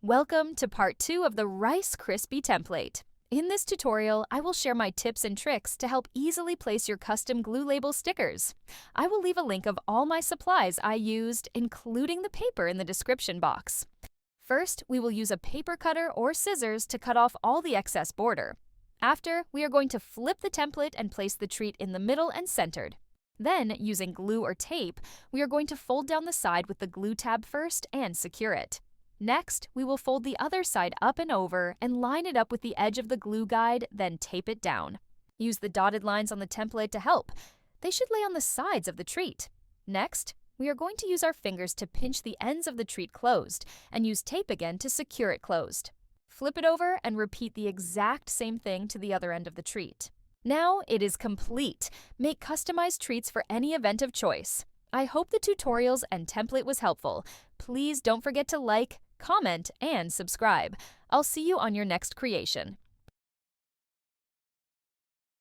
Welcome to part 2 of the Rice Krispie template. In this tutorial, I will share my tips and tricks to help easily place your custom glue label stickers. I will leave a link of all my supplies I used, including the paper in the description box. First, we will use a paper cutter or scissors to cut off all the excess border. After, we are going to flip the template and place the treat in the middle and centered. Then, using glue or tape, we are going to fold down the side with the glue tab first and secure it. Next, we will fold the other side up and over and line it up with the edge of the glue guide, then tape it down. Use the dotted lines on the template to help. They should lay on the sides of the treat. Next, we are going to use our fingers to pinch the ends of the treat closed and use tape again to secure it closed. Flip it over and repeat the exact same thing to the other end of the treat. Now it is complete. Make customized treats for any event of choice. I hope the tutorials and template was helpful. Please don't forget to like, comment, and subscribe. I'll see you on your next creation.